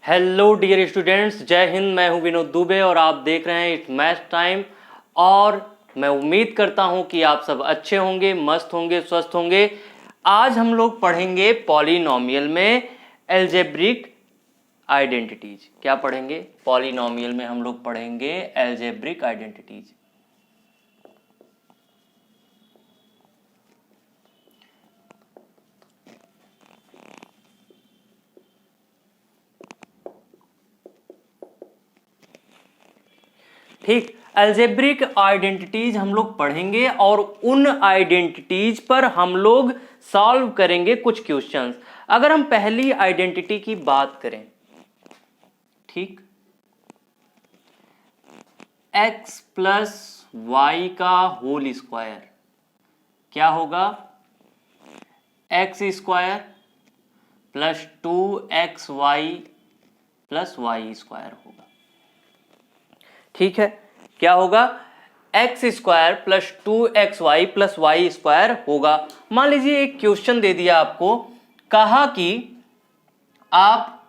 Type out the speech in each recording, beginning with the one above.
Hello dear students, जय हिंद। मैं हूं विनोद दुबे और आप देख रहे हैं इट्स मैथ टाइम। और मैं उम्मीद करता हूं कि आप सब अच्छे होंगे, मस्त होंगे, स्वस्थ होंगे। आज हम लोग पढ़ेंगे पॉलिनॉमियल में एल्जेब्रिक आइडेंटिटीज। क्या पढ़ेंगे? पॉलिनॉमियल में हम लोग पढ़ेंगे एल्जेब्रिक आइडेंटिटीज। ठीक, अलजेब्रिक आइडेंटिटीज हम लोग पढ़ेंगे और उन आइडेंटिटीज पर हम लोग सॉल्व करेंगे कुछ क्वेश्चंस। अगर हम पहली आइडेंटिटी की बात करें, ठीक, x प्लस वाई का होल स्क्वायर क्या होगा? X square plus 2xy plus y square होगा। ठीक है, क्या होगा? X square plus 2xy plus y square होगा। मान लीजिए एक क्वेश्चन दे दिया आपको, कहा कि आप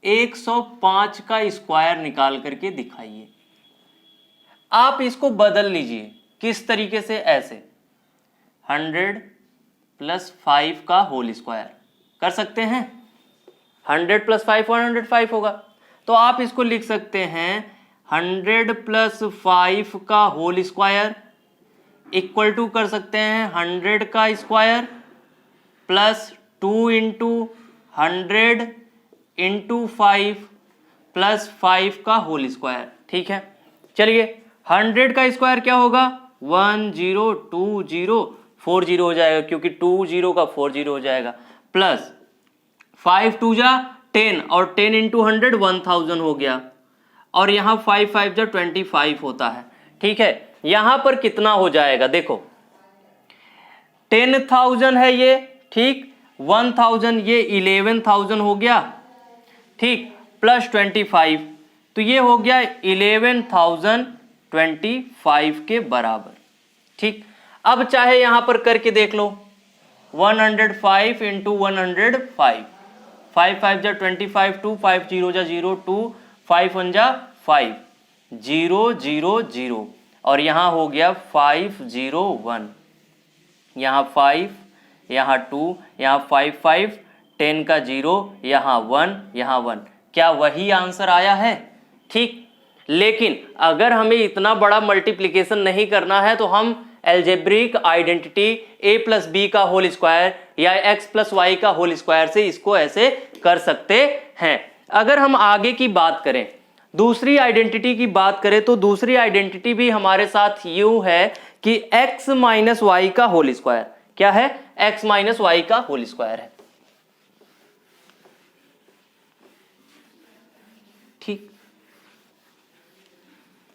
105 का स्क्वायर निकाल करके दिखाइए। आप इसको बदल लीजिए, किस तरीके से? ऐसे 100 प्लस 5 का होल स्क्वायर कर सकते हैं। 100 प्लस 5 105 होगा, तो आप इसको लिख सकते हैं 100 प्लस 5 का होल स्क्वायर इक्वल टू कर सकते हैं 100 का square plus 2 into 100 into 5 plus 5 का होल स्क्वायर। ठीक है, चलिए 100 का स्क्वायर क्या होगा? 1020 40 हो जाएगा, क्योंकि 20 का 40 हो जाएगा, प्लस 5 2 जा 10 और 10 इंटू 100 1000 हो गया, और यहाँ 5 5 जा 25 होता है। ठीक है, यहां पर कितना हो जाएगा? देखो 10,000 है ये, ठीक, 1000 ये 11,000 हो गया, ठीक, प्लस 25 तो ये हो गया 11,025 के बराबर। ठीक, अब चाहे यहां पर करके देख लो, 105 इंटू 105, 5 5 जा 25, 2 5 0 जा 0, 2 5 1 जा 5, 0 0 0, और यहां हो गया 5 0 1, यहाँ 5, यहाँ 2, यहाँ 5 5, 10 का 0, यहाँ 1, यहाँ 1। क्या वही आंसर आया है? ठीक, लेकिन अगर हमें इतना बड़ा मल्टीप्लिकेशन नहीं करना है तो हम algebraic identity a plus b का होल स्क्वायर या x प्लस वाई का होल स्क्वायर से इसको ऐसे कर सकते हैं। अगर हम आगे की बात करें, दूसरी आइडेंटिटी की बात करें, तो दूसरी आइडेंटिटी भी हमारे साथ यूं है कि x माइनस वाई का होल स्क्वायर क्या है? x माइनस वाई का होल स्क्वायर है। ठीक,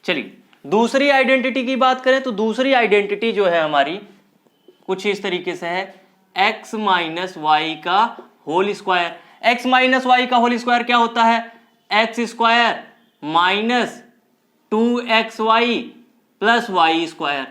चलिए दूसरी आइडेंटिटी की बात करें, तो दूसरी आइडेंटिटी जो है हमारी कुछ इस तरीके से है, x माइनस वाई का whole square. x minus y का होल स्क्वायर क्या होता है? X square minus 2xy plus y square.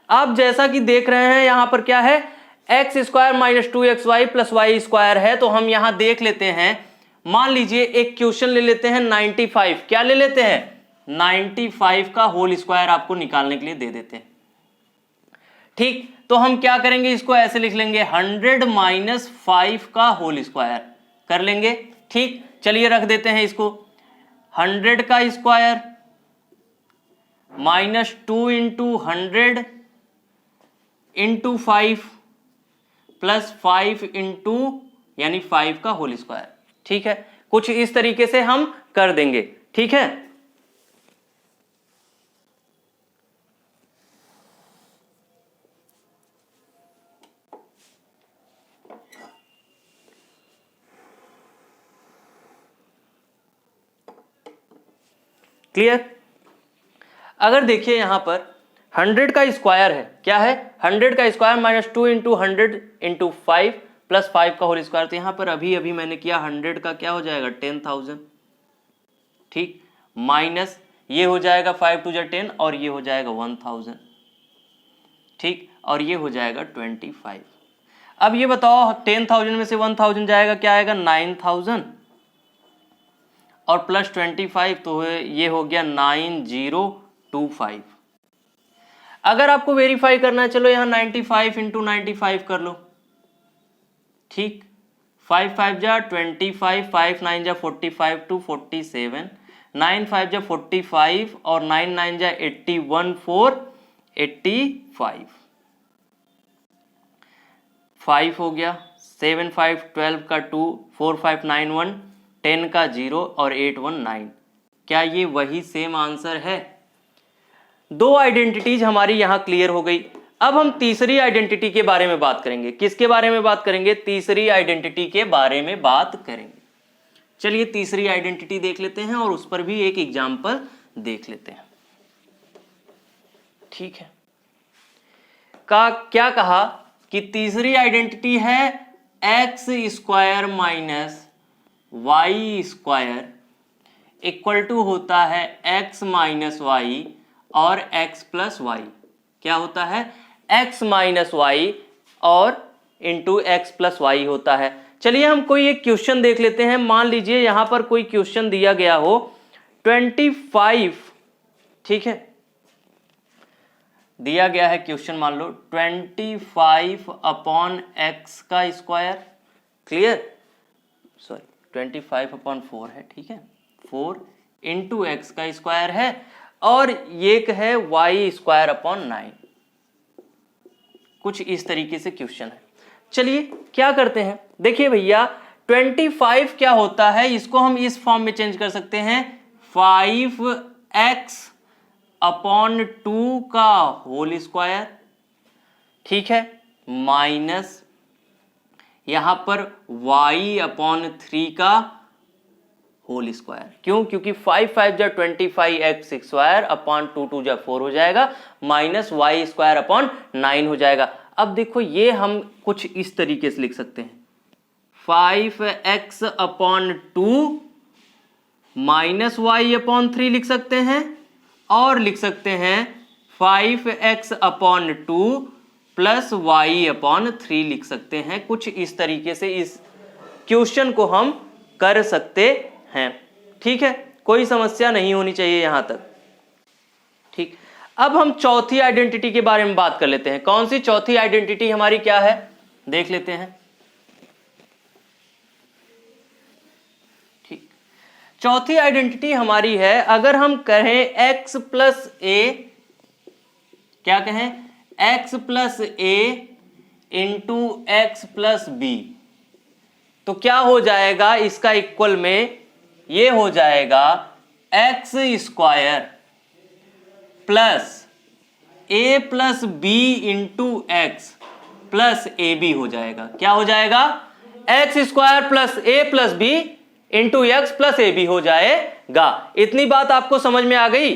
अब जैसा कि देख रहे हैं यहां पर क्या है, x square minus 2xy plus y square है, तो हम यहां देख लेते हैं। मान लीजिए एक क्वेश्चन ले लेते हैं 95, क्या ले लेते हैं? 95 का होल स्क्वायर आपको निकालने के लिए दे देते हैं। ठीक, तो हम क्या करेंगे, इसको ऐसे लिख लेंगे 100 माइनस 5 का होल स्क्वायर कर लेंगे। ठीक, चलिए रख देते हैं इसको, 100 का square minus 2 into 100 into 5 plus 5 into यानी 5 का होल स्क्वायर। ठीक है, कुछ इस तरीके से हम कर देंगे। ठीक है, क्लियर? अगर देखिए यहां पर 100 का स्क्वायर है, क्या है? 100 का square minus 2 into 100 into 5 plus 5 का होल स्क्वायर, तो यहां पर अभी मैंने किया 100 का क्या हो जाएगा? 10,000। ठीक, माइनस ये हो जाएगा 5 2 जा 10 और ये हो जाएगा 1000। ठीक, और ये हो जाएगा 25। अब ये बताओ 10,000 में से 1000 जाएगा, क्या आएगा? 9000 और प्लस 25 तो ये हो गया 9025। अगर आपको वेरीफाई करना है, चलो यहाँ 95 इंटू 95 कर लो, ठीक। 5 5 जा 25, 5 9 जा 45 टू 47, 9 5 जा 45 और 9 9 जा 81 4 85, 5 हो गया, 7 5 12 का 2, 4 5 9 1 10 का 0 और 8 1 9। क्या ये वही सेम आंसर है? दो आइडेंटिटीज हमारी यहां क्लियर हो गई। अब हम तीसरी आइडेंटिटी के बारे में बात करेंगे। किसके बारे में बात करेंगे? तीसरी आइडेंटिटी के बारे में बात करेंगे। चलिए तीसरी आइडेंटिटी देख लेते हैं और उस पर भी एक एग्जाम्पल देख लेते हैं, ठीक है। क्या कहा कि तीसरी आइडेंटिटी है x square minus y square equal to होता है एक्स माइनस वाई और एक्स प्लस वाई। क्या होता है? एक्स माइनस वाई और इंटू एक्स प्लस वाई होता है। चलिए हम कोई एक क्वेश्चन देख लेते हैं। मान लीजिए यहां पर कोई क्वेश्चन दिया गया हो 25, ठीक है, दिया गया है क्वेश्चन, मान लो 25 अपॉन एक्स का स्क्वायर, क्लियर, सॉरी 25 अपॉन 4 है, ठीक है, 4 इंटू एक्स का स्क्वायर है और ये है वाई स्क्वायर अपॉन 9। कुछ इस तरीके से क्वेश्चन है। चलिए क्या करते हैं, देखिए भैया 25 क्या होता है, इसको हम इस फॉर्म में चेंज कर सकते हैं, 5x अपॉन 2 का होल स्क्वायर, ठीक है, माइनस यहां पर y अपॉन 3 का होल स्क्वायर। क्यों? क्योंकि 5 5 जा 25x स्क्वायर अपॉन 2 2 जा 4 हो जाएगा, माइनस वाई स्क्वायर अपॉन 9 हो जाएगा। अब देखो ये हम कुछ इस तरीके से लिख सकते हैं, 5x upon 2 minus Y upon 3 लिख सकते हैं और लिख सकते हैं 5x upon 2 plus Y upon 3 लिख सकते हैं। कुछ इस तरीके से इस क्वेश्चन को हम कर सकते हैं, ठीक है, कोई समस्या नहीं होनी चाहिए यहां तक, ठीक। अब हम चौथी आइडेंटिटी के बारे में बात कर लेते हैं। कौन सी चौथी आइडेंटिटी हमारी क्या है, देख लेते हैं, ठीक। चौथी आइडेंटिटी हमारी है, अगर हम कहें x प्लस ए, क्या कहें, x प्लस ए इंटू एक्स प्लस बी, तो क्या हो जाएगा इसका इक्वल में, ये हो जाएगा x square plus a plus b into x plus a b हो जाएगा। क्या हो जाएगा? X square plus a plus b into x plus a b हो जाएगा। इतनी बात आपको समझ में आ गई,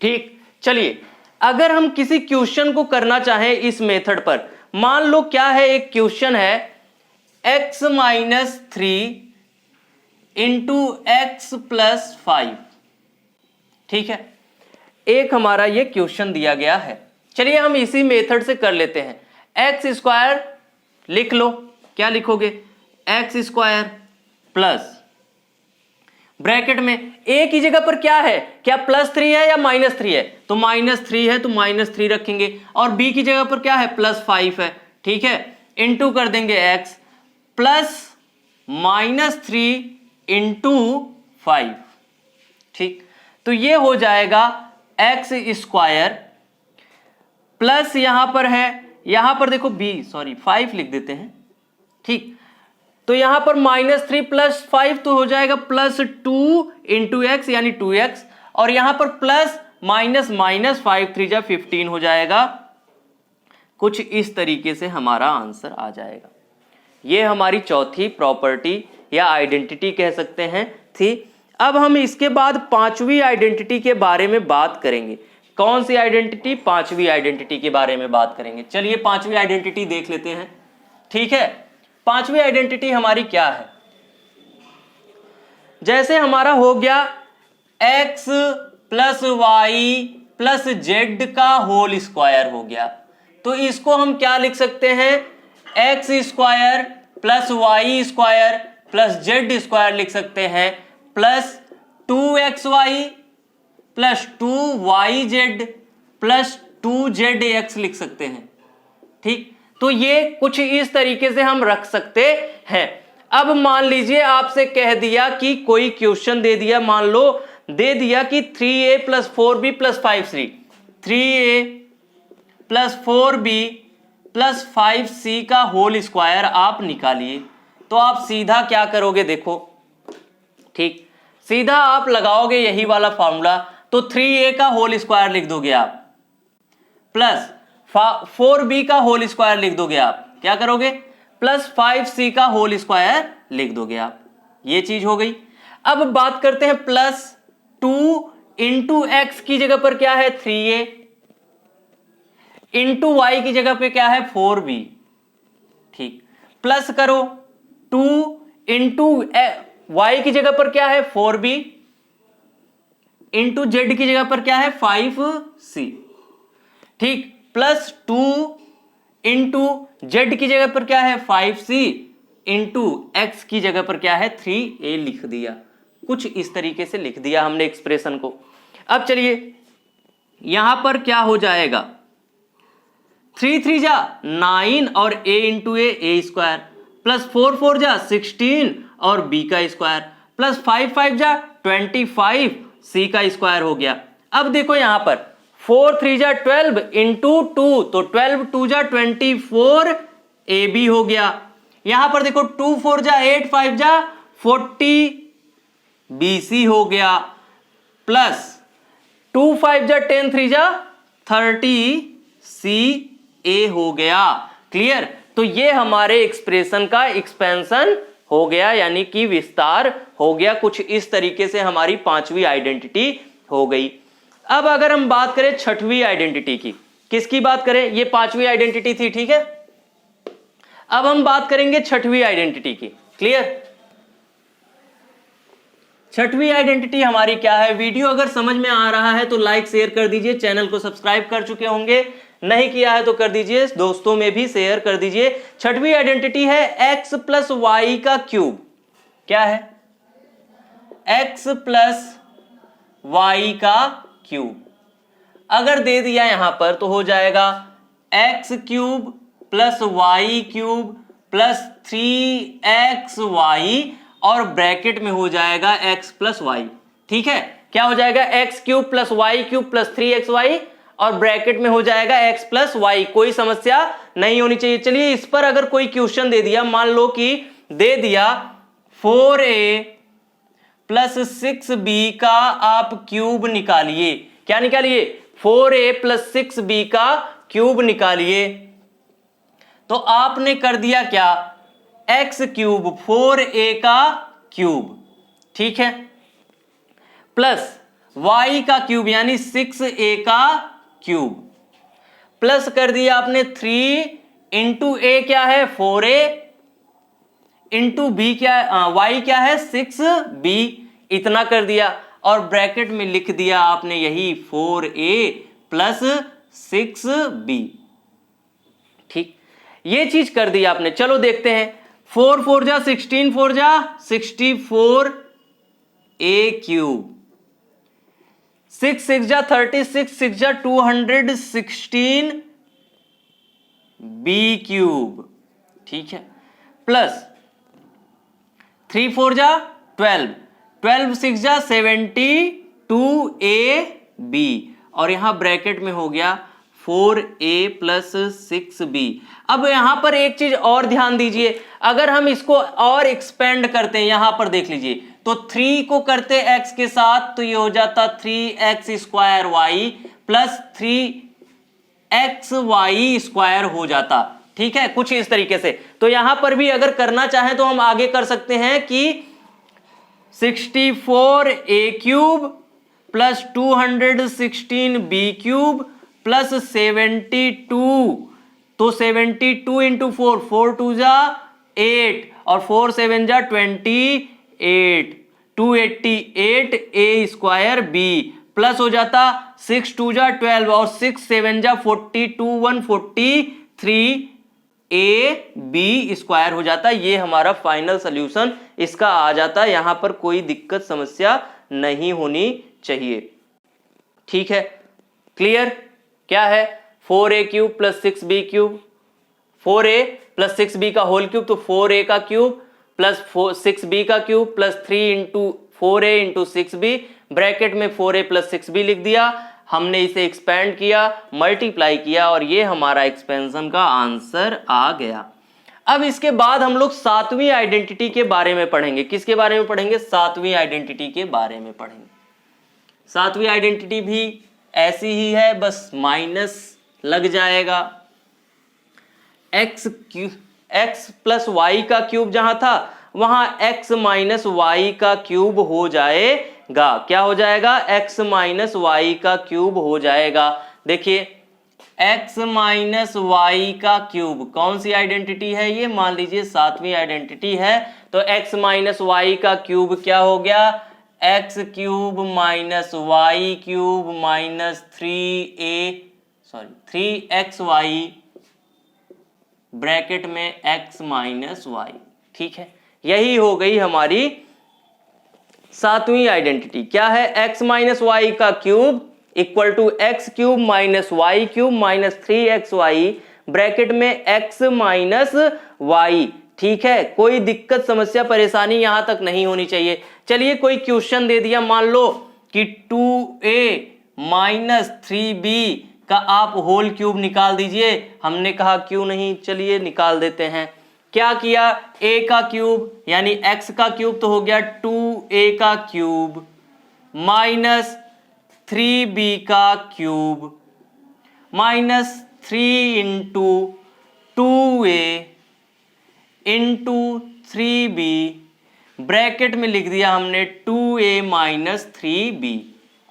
ठीक। चलिए अगर हम किसी क्वेश्चन को करना चाहें इस मेथड पर, मान लो क्या है, एक क्वेश्चन है x minus 3 into x plus 5, ठीक है, एक हमारा ये क्वेश्चन दिया गया है। चलिए हम इसी मेथड से कर लेते हैं। एक्स स्क्वायर लिख लो, क्या लिखोगे, एक्स स्क्वायर प्लस ब्रैकेट में ए की जगह पर क्या है, क्या प्लस 3 है या माइनस 3 है, तो माइनस 3 है तो माइनस 3 रखेंगे, और बी की जगह पर क्या है, प्लस 5 है, ठीक है, इंटू कर देंगे एक्स प्लस माइनस 3 इंटू 5, ठीक। तो ये हो जाएगा एक्स स्क्वायर प्लस यहां पर है, यहां पर देखो बी, सॉरी 5 लिख देते हैं, ठीक। तो यहां पर माइनस 3 प्लस 5 तो हो जाएगा प्लस 2 इंटू एक्स यानी 2x, और यहां पर प्लस माइनस माइनस 5 3 जा 15 हो जाएगा। कुछ इस तरीके से हमारा आंसर आ जाएगा। ये हमारी चौथी प्रॉपर्टी या आइडेंटिटी कह सकते हैं थी। अब हम इसके बाद पांचवी आइडेंटिटी के बारे में बात करेंगे। कौन सी आइडेंटिटी? पांचवी आइडेंटिटी के बारे में बात करेंगे। चलिए पांचवी आइडेंटिटी देख लेते हैं, ठीक है। पांचवी आइडेंटिटी हमारी क्या है, जैसे हमारा हो गया x plus y plus z का होल स्क्वायर हो गया, तो इसको हम क्या लिख सकते हैं, x square plus y square plus z square लिख सकते हैं plus 2xy plus 2yz plus 2zx लिख सकते हैं। ठीक, तो ये कुछ इस तरीके से हम रख सकते हैं। अब मान लीजिए आपसे कह दिया कि कोई क्वेश्चन दे दिया, मान लो दे दिया कि 3a plus 4b plus 5c, 3a plus 4b plus 5c का होल स्क्वायर आप निकालिए। तो आप सीधा क्या करोगे, देखो ठीक, सीधा आप लगाओगे यही वाला फॉर्मूला। तो 3a का होल स्क्वायर लिख दोगे आप प्लस 4b का होल स्क्वायर लिख दोगे आप, क्या करोगे, प्लस 5c का होल स्क्वायर लिख दोगे आप। ये चीज हो गई। अब बात करते हैं प्लस 2 इंटू एक्स की जगह पर क्या है 3a, इंटू वाई की जगह पे क्या है 4b। ठीक, प्लस करो 2 इंटू वाई की जगह पर क्या है 4b, इंटू जेड की जगह पर क्या है 5c। ठीक, प्लस 2 इंटू जेड की जगह पर क्या है 5c, इंटू एक्स की जगह पर क्या है 3a लिख दिया। कुछ इस तरीके से लिख दिया हमने एक्सप्रेशन को। अब चलिए यहां पर क्या हो जाएगा, 3 3 जा 9 और a into A square, plus 4 4 जा 16 और b का स्क्वायर, प्लस 5 5 जा 25 c का स्क्वायर हो गया। अब देखो यहां पर 4 3 जा 12 इंटू 2, तो 12 2 जा 24 ab हो गया। यहां पर देखो 2 4 जा 8 5 जा 40 bc हो गया, प्लस 2 5 जा 10 3 जा 30 ca हो गया। क्लियर, तो ये हमारे एक्सप्रेशन का एक्सपेंशन हो गया, यानी कि विस्तार हो गया। कुछ इस तरीके से हमारी पांचवी आइडेंटिटी हो गई। अब अगर हम बात करें छठवीं आइडेंटिटी की, किसकी बात करें, ये पांचवी आइडेंटिटी थी, ठीक है। अब हम बात करेंगे छठवीं आइडेंटिटी की। क्लियर, छठवीं आइडेंटिटी हमारी क्या है। वीडियो अगर समझ में आ रहा है तो लाइक शेयर कर दीजिए, चैनल को सब्सक्राइब कर चुके होंगे, नहीं किया है तो कर दीजिए, दोस्तों में भी शेयर कर दीजिए। छठवीं आइडेंटिटी है x प्लस वाई का क्यूब। क्या है, x प्लस वाई का क्यूब। अगर दे दिया यहां पर तो हो जाएगा x cube plus y cube plus 3xy और ब्रैकेट में हो जाएगा x प्लस वाई। ठीक है, क्या हो जाएगा, x cube plus y cube plus 3xy और ब्रैकेट में हो जाएगा x प्लस वाई। कोई समस्या नहीं होनी चाहिए। चलिए इस पर अगर कोई क्वेश्चन दे दिया, मान लो कि दे दिया 4a प्लस 6b का आप क्यूब निकालिए। क्या निकालिए, 4a प्लस 6b का क्यूब निकालिए। तो आपने कर दिया क्या, x क्यूब 4a का क्यूब, ठीक है, प्लस y का क्यूब यानी 6a का क्यूब, प्लस कर दिया आपने 3 इंटू a क्या है 4a, इंटू b क्या है y क्या है 6b, इतना कर दिया और ब्रैकेट में लिख दिया आपने यही 4a प्लस 6b। ठीक, ये चीज कर दी आपने। चलो देखते हैं, 4 4 जा 16 4 जा 64 a क्यूब, 6 6 जा 36 6 जा 216 b क्यूब, ठीक है, प्लस 3 4 जा 12 12 6 जा 72 a b और यहां ब्रैकेट में हो गया 4a प्लस 6b। अब यहां पर एक चीज और ध्यान दीजिए, अगर हम इसको और एक्सपेंड करते हैं, यहां पर देख लीजिए, तो 3 को करते x के साथ तो ये हो जाता 3x square y plus 3xy square हो जाता। ठीक है, कुछ इस तरीके से। तो यहां पर भी अगर करना चाहें तो हम आगे कर सकते हैं कि 64a cube plus 216b cube plus 72, तो 72 इंटू 4 4 2 जा 8 और 4 7 जा 28 288 a स्क्वायर b प्लस हो जाता 6 2 जा 12 और 6 7 जा 42 1 43 ए बी स्क्वायर हो जाता। ये हमारा फाइनल सोल्यूशन इसका आ जाता। यहां पर कोई दिक्कत समस्या नहीं होनी चाहिए। ठीक है, क्लियर? क्या है 4a cube plus 6b cube, 4a plus 6b का होल क्यूब, तो 4a का क्यूब प्लस 6b का cube plus 3 into 4a into 6b, bracket में 4a प्लस 6b लिख दिया। हमने इसे एक्सपेंड किया, मल्टीप्लाई किया और ये हमारा एक्सपेंशन का आंसर आ गया। अब इसके बाद हम लोग सातवीं आइडेंटिटी के बारे में पढ़ेंगे। किसके बारे में पढ़ेंगे? सातवीं आइडेंटिटी के बारे में पढ़ेंगे। सातवीं आइडेंटिटी भी ऐसी ही है, बस माइनस लग जाएगा। एक्स प्लस वाई का क्यूब जहां था वहां एक्स माइनस वाई का क्यूब हो जाएगा। क्या हो जाएगा? एक्स माइनस वाई का क्यूब हो जाएगा। देखिए एक्स माइनस वाई का क्यूब कौन सी आइडेंटिटी है? ये मान लीजिए सातवीं आइडेंटिटी है। तो एक्स माइनस वाई का क्यूब क्या हो गया? X cube minus y cube minus 3x y bracket में x माइनस वाई। ठीक है, यही हो गई हमारी सातवीं आइडेंटिटी। क्या है? x माइनस वाई का cube equal to x cube minus y cube minus 3xy bracket में x माइनस वाई। ठीक है, कोई दिक्कत समस्या परेशानी यहां तक नहीं होनी चाहिए। चलिए कोई क्वेश्चन दे दिया, मान लो कि 2a माइनस 3b का आप होल क्यूब निकाल दीजिए। हमने कहा क्यों नहीं, चलिए निकाल देते हैं। क्या किया? a का क्यूब यानी x का क्यूब तो हो गया 2a का क्यूब माइनस 3b का cube minus 3 into 2a into 3b bracket में लिख दिया हमने 2a माइनस 3b,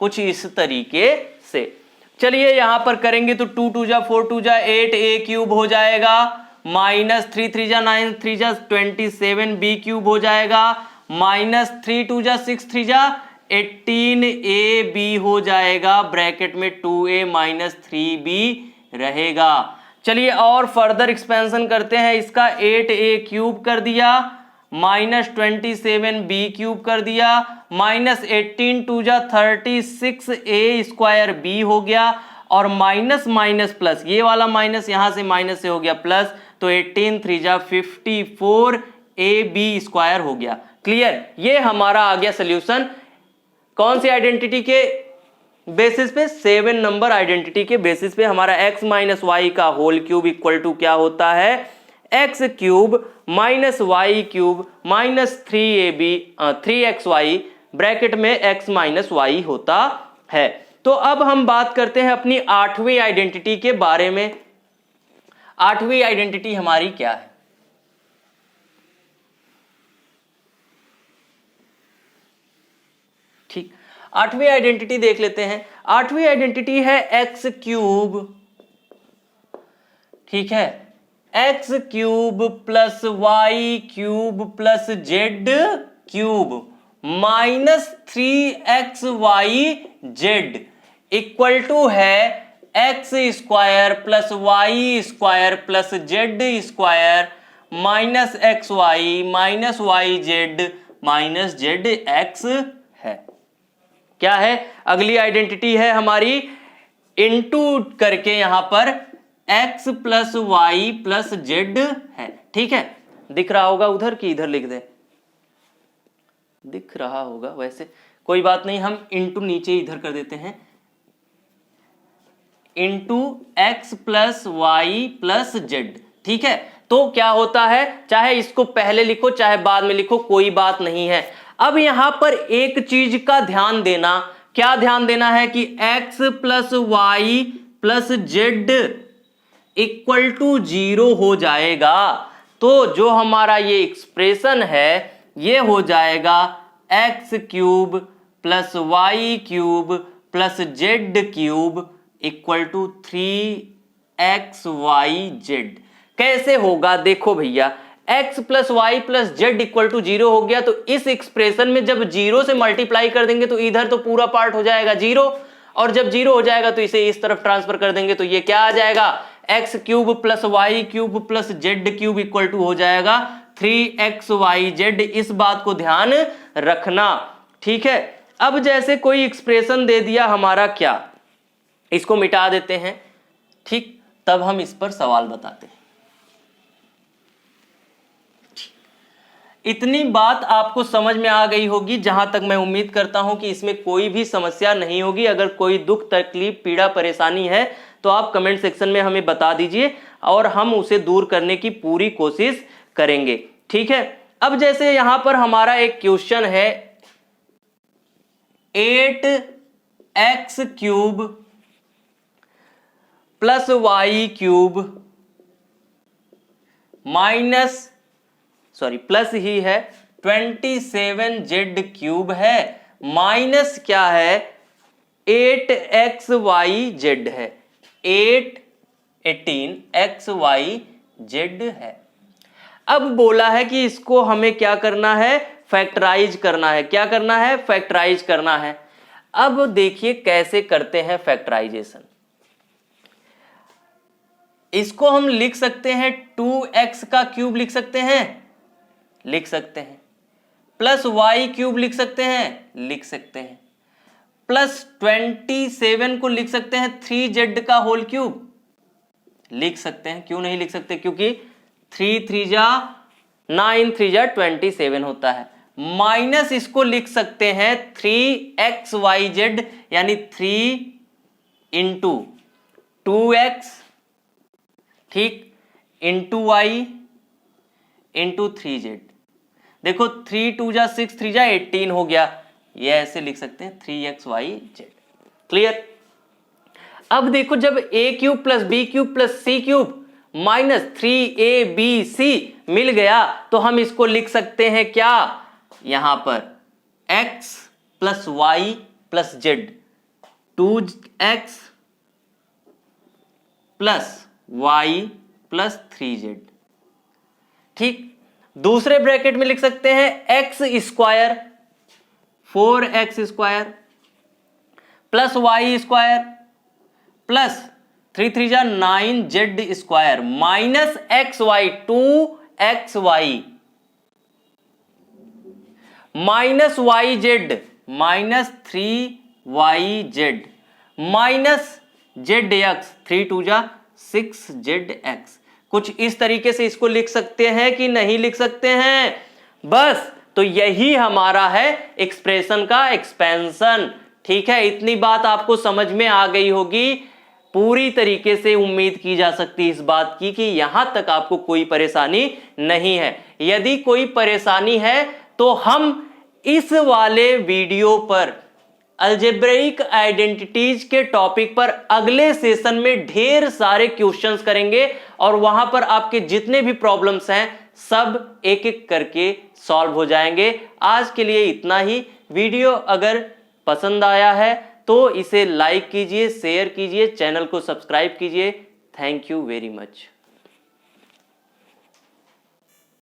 कुछ इस तरीके से। चलिए यहां पर करेंगे तो 2 2 जा 4 2 जा 8a क्यूब हो जाएगा माइनस 3 3 जा 9 3 जा 27b क्यूब हो जाएगा माइनस 3 2 जा 6 3 जा 18ab हो जाएगा ब्रैकेट में 2a माइनस 3b रहेगा। चलिए और फर्दर एक्सपेंशन करते हैं इसका। 8a क्यूब कर दिया माइनस 27b क्यूब कर दिया माइनस 18 2 जा 36a स्क्वायर b हो गया और माइनस माइनस प्लस, ये वाला माइनस यहां से माइनस से हो गया प्लस, तो 18 3 जा 54ab स्क्वायर हो गया। क्लियर? ये हमारा आ गया सोल्यूशन। कौन सी आइडेंटिटी के बेसिस पे? 7 नंबर आइडेंटिटी के बेसिस पे हमारा x माइनस वाई का होल क्यूब इक्वल टू क्या होता है? X cube minus y cube minus 3xy bracket में x माइनस वाई होता है। तो अब हम बात करते हैं अपनी आठवीं आइडेंटिटी के बारे में। आठवीं आइडेंटिटी हमारी क्या है? ठीक, आठवीं आइडेंटिटी देख लेते हैं। आठवीं आइडेंटिटी है एक्स क्यूब। ठीक है, x cube plus y cube plus z cube minus 3xyz equal to है x square plus y square plus z square minus x y minus y z minus z x है। क्या है? अगली identity है हमारी into करके यहां पर x plus y plus z है। ठीक है, दिख रहा होगा उधर कि इधर लिख दे? दिख रहा होगा, वैसे कोई बात नहीं, हम इनटू नीचे इधर कर देते हैं। Into x plus y plus z. ठीक है, तो क्या होता है, चाहे इसको पहले लिखो चाहे बाद में लिखो, कोई बात नहीं है। अब यहां पर एक चीज का ध्यान देना, क्या ध्यान देना है कि x plus y plus z equal to 0 हो जाएगा। तो जो हमारा ये एक्सप्रेशन है ये हो जाएगा x cube plus y cube plus z cube equal to 3xyz। कैसे होगा? देखो भैया, x plus y plus z equal to 0 हो गया, तो इस एक्सप्रेशन में जब 0 से मल्टीप्लाई कर देंगे तो इधर तो पूरा पार्ट हो जाएगा 0, और जब 0 हो जाएगा तो इसे इस तरफ ट्रांसफर कर देंगे तो ये क्या आ जाएगा? X cube plus y cube plus z cube equal to हो जाएगा 3xyz। इस बात को ध्यान रखना, ठीक है। अब जैसे कोई एक्सप्रेशन दे दिया हमारा, क्या इसको मिटा देते हैं, ठीक, तब हम इस पर सवाल बताते हैं। इतनी बात आपको समझ में आ गई होगी, जहां तक मैं उम्मीद करता हूं कि इसमें कोई भी समस्या नहीं होगी। अगर कोई दुख तकलीफ पीड़ा परेशानी है तो आप कमेंट सेक्शन में हमें बता दीजिए और हम उसे दूर करने की पूरी कोशिश करेंगे, ठीक है। अब जैसे यहां पर हमारा एक क्वेश्चन है 8x cube plus y cube plus ही है 27z क्यूब है, माइनस क्या है 8xyz है, 18xyz है। अब बोला है कि इसको हमें क्या करना है, फैक्टराइज करना है। क्या करना है, फैक्टराइज करना है। अब देखिए कैसे करते हैं फैक्टराइजेशन। इसको हम लिख सकते हैं 2x का क्यूब लिख सकते हैं, प्लस y क्यूब लिख सकते हैं, प्लस 27 को लिख सकते हैं 3z का होल क्यूब लिख सकते हैं। क्यों नहीं लिख सकते, क्योंकि 3 3 जा 9 3 जा 27 होता है। माइनस इसको लिख सकते हैं 3xyz यानी 3 इंटू 2x, ठीक, इंटू y इंटू 3z। देखो 3 2 जा 6 3 जा 18 हो गया, ये ऐसे लिख सकते हैं 3xyz। क्लियर। अब देखो जब a cube plus b cube plus c cube minus 3abc मिल गया तो हम इसको लिख सकते हैं क्या, यहां पर x plus y plus z, 2x plus y plus 3z, ठीक। दूसरे ब्रैकेट में लिख सकते हैं x square 4x square plus y square plus 3 3 जा 9z square minus xy 2xy minus yz minus 3yz minus zx 3 2 जा 6zx। कुछ इस तरीके से इसको लिख सकते हैं कि नहीं लिख सकते हैं, बस। तो यही हमारा है एक्सप्रेशन का एक्सपेंशन, ठीक है। इतनी बात आपको समझ में आ गई होगी, पूरी तरीके से उम्मीद की जा सकती है इस बात की कि यहां तक आपको कोई परेशानी नहीं है। यदि कोई परेशानी है तो हम इस वाले वीडियो पर अलजेब्रिक आइडेंटिटीज के टॉपिक पर अगले सेशन में ढेर सारे क्वेश्चंस करेंगे और वहां पर आपके जितने भी प्रॉब्लम्स हैं सब एक एक करके सॉल्व हो जाएंगे। आज के लिए इतना ही। वीडियो अगर पसंद आया है तो इसे लाइक कीजिए, शेयर कीजिए, चैनल को सब्सक्राइब कीजिए। Thank you very much.